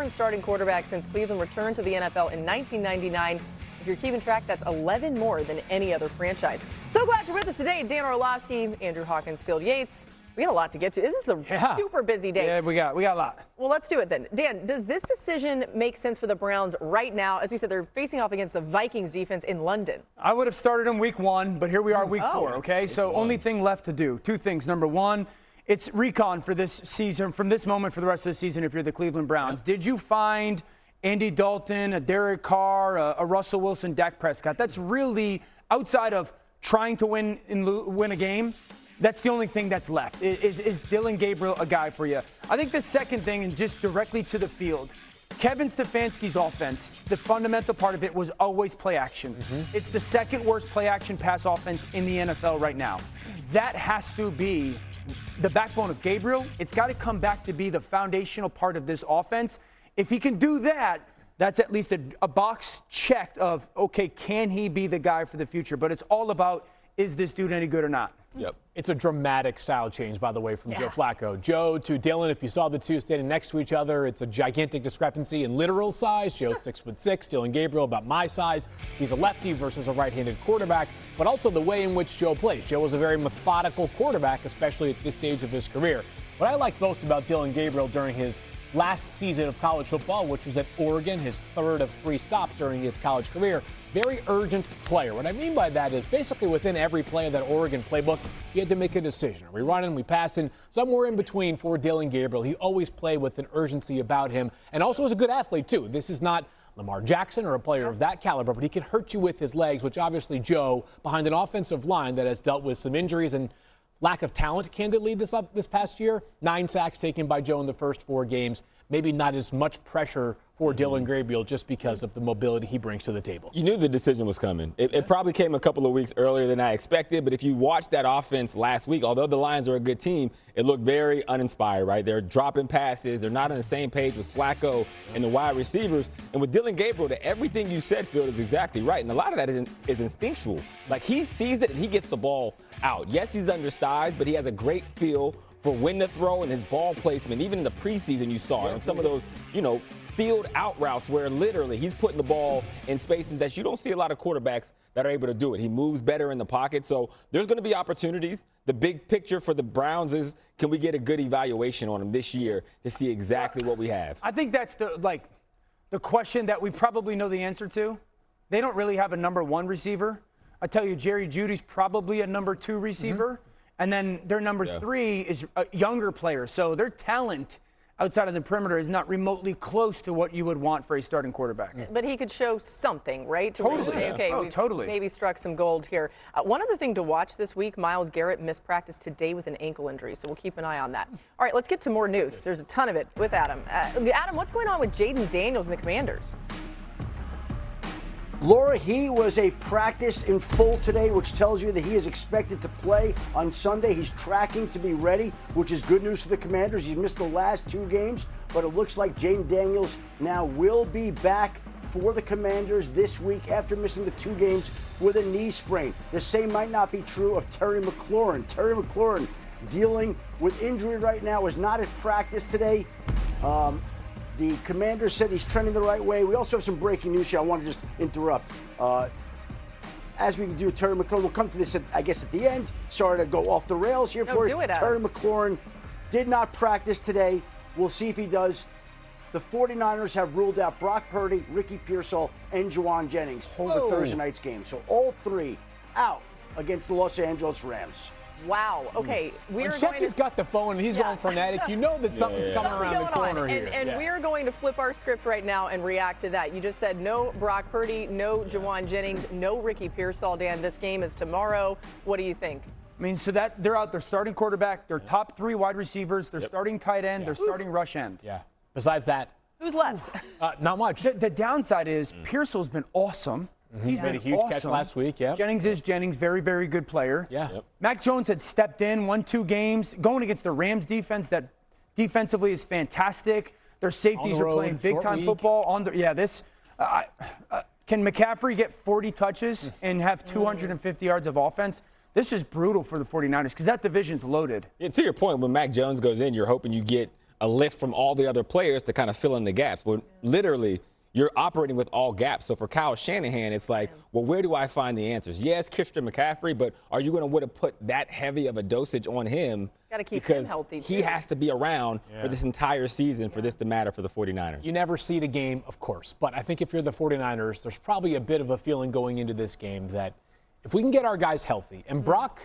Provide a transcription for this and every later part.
different starting quarterback since Cleveland returned to the NFL in 1999. If you're keeping track, that's 11 more than any other franchise. So glad you're with us today. Dan Orlovsky, Andrew Hawkins, Phil Yates. We got a lot to get to. This is a super busy day. Yeah, we got a lot. Well, let's do it then. Dan, does this decision make sense for the Browns right now? As we said, they're facing off against the Vikings defense in London. I would have started in week 1, but here we are week 4, okay? So only thing left to do. 2 things. Number 1, it's recon for this season, from this moment for the rest of the season if you're the Cleveland Browns. Yeah. Did you find Andy Dalton, a Derek Carr, a Russell Wilson, Dak Prescott? That's really, outside of trying to win a game, that's the only thing that's left. Is Dillon Gabriel a guy for you? I think the second thing, and just directly to the field, Kevin Stefanski's offense, the fundamental part of it was always play action. It's the second worst play action pass offense in the NFL right now. That has to be the backbone of Gabriel. It's got to come back to be the foundational part of this offense. If he can do that, that's at least a box checked of, okay, can he be the guy for the future? But it's all about, is this dude any good or not? Yep. It's a dramatic style change, by the way, from Joe Flacco. Joe to Dillon, if you saw the two standing next to each other, it's a gigantic discrepancy in literal size. Joe's 6'6", Dillon Gabriel about my size. He's a lefty versus a right-handed quarterback, but also the way in which Joe plays. Joe was a very methodical quarterback, especially at this stage of his career. What I like most about Dillon Gabriel during his last season of college football, which was at Oregon, his third of 3 stops during his college career, very urgent player. What I mean by that is basically within every play of that Oregon playbook, he had to make a decision. Are we running, we passing? Somewhere in between for Dillon Gabriel. He always played with an urgency about him, and also was a good athlete too. This is not Lamar Jackson or a player of that caliber, but he can hurt you with his legs, which obviously Joe, behind an offensive line that has dealt with some injuries and lack of talent, candidly, this past year. 9 sacks taken by Joe in the first 4 games. Maybe not as much pressure for Dillon Gabriel just because of the mobility he brings to the table. You knew the decision was coming. It probably came a couple of weeks earlier than I expected, but if you watched that offense last week, although the Lions are a good team, it looked very uninspired, right? They're dropping passes. They're not on the same page with Flacco and the wide receivers. And with Dillon Gabriel, everything you said, Phil, is exactly right. And a lot of that is instinctual. Like, he sees it and he gets the ball out. Yes, he's undersized, but he has a great feel for when to throw and his ball placement. Even in the preseason, you saw it on some of those, field out routes where literally he's putting the ball in spaces that you don't see a lot of quarterbacks that are able to do it. He moves better in the pocket. So there's going to be opportunities. The big picture for the Browns is, can we get a good evaluation on him this year to see exactly what we have? I think that's the question that we probably know the answer to. They don't really have a number 1 receiver. I tell you, Jerry Jeudy's probably a number 2 receiver. And then their number 3 is a younger player. So their talent outside of the perimeter is not remotely close to what you would want for a starting quarterback. But he could show something, right? To Totally. Say, okay, we've maybe struck some gold here. One other thing to watch this week, Myles Garrett missed practice today with an ankle injury, so we'll keep an eye on that. All right, let's get to more news. There's a ton of it with Adam. Adam, what's going on with Jaden Daniels and the Commanders? Laura, he was a practice in full today, which tells you that he is expected to play on Sunday. He's tracking to be ready, which is good news for the Commanders. He's missed the last 2 games, but it looks like Jaden Daniels now will be back for the Commanders this week after missing the 2 games with a knee sprain. The same might not be true of Terry McLaurin. Terry McLaurin dealing with injury right now, is not at practice today. The Commanders said he's trending the right way. We also have some breaking news here. I want to just interrupt. As we do Terry McLaurin, we'll come to this, I guess, at the end. Sorry to go off the rails here for you. Terry McLaurin did not practice today. We'll see if he does. The 49ers have ruled out Brock Purdy, Ricky Pearsall, and Juwan Jennings over Thursday night's game. So all 3 out against the Los Angeles Rams. Wow. Okay. When Sheffy's got the phone and he's going frenetic, you know that something's coming around the corner here. And we're going to flip our script right now and react to that. You just said no Brock Purdy, no Juwan Jennings, no Ricky Pearsall. Dan, this game is tomorrow. What do you think? I mean, so that they're out their starting quarterback, their top 3 wide receivers, their starting tight end, their starting rush end. Yeah. Besides that, who's left? Not much. The downside is Pearsall's been awesome. He's made a huge catch last week. Yeah. Jennings is Jennings, very, very good player. Yeah. Mac Jones had stepped in, won 2 games, going against the Rams defense that defensively is fantastic. Their safeties are playing big-time football. Can McCaffrey get 40 touches and have 250 yards of offense? This is brutal for the 49ers because that division's loaded. Yeah, to your point, when Mac Jones goes in, you're hoping you get a lift from all the other players to kind of fill in the gaps. But literally, you're operating with all gaps. So for Kyle Shanahan, it's like, well, where do I find the answers? Yes, Christian McCaffrey, but are you going to want to put that heavy of a dosage on him? Got to keep because him healthy, he too. has to be around for this entire season for this to matter for the 49ers. You never seed a game, of course, but I think if you're the 49ers, there's probably a bit of a feeling going into this game that if we can get our guys healthy, and Brock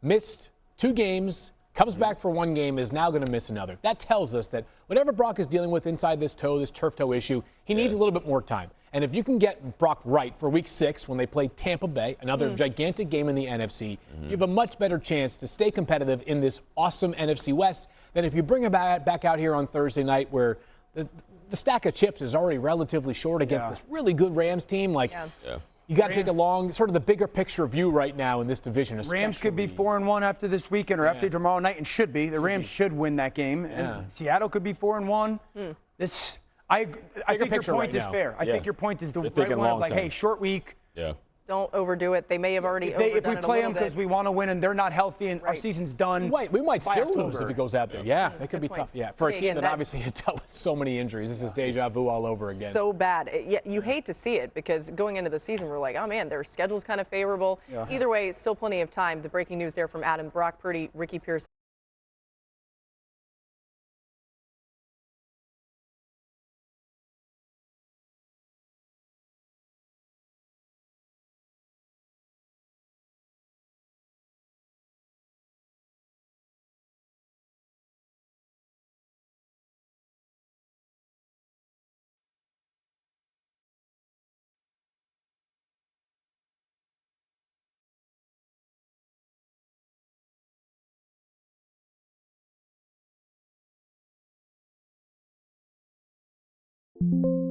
missed 2 games, comes back for 1 game, is now going to miss another. That tells us that whatever Brock is dealing with inside this turf toe issue, he needs a little bit more time. And if you can get Brock right for week 6 when they play Tampa Bay, another gigantic game in the NFC, you have a much better chance to stay competitive in this awesome NFC West than if you bring him back out here on Thursday night where the stack of chips is already relatively short against this really good Rams team. You got to take the bigger picture view right now in this division. Rams could be 4-1 after this weekend or after tomorrow night, and should be. The Rams should win that game. And Seattle could be 4-1. I think your point is fair. I think your point is the right one of like, hey, short week. Yeah. Don't overdo it. They may have already overdone it a little bit. If we play them because we want to win and they're not healthy and our season's done. We might still October. lose if he goes out there. Yeah, it could be tough. Yeah, for a team that obviously has dealt with so many injuries. This is deja vu all over again. So bad. You hate to see it because going into the season, we're like, oh, man, their schedule's kind of favorable. Either way, still plenty of time. The breaking news there from Adam: Brock Purdy, Ricky Pierce. Thank you.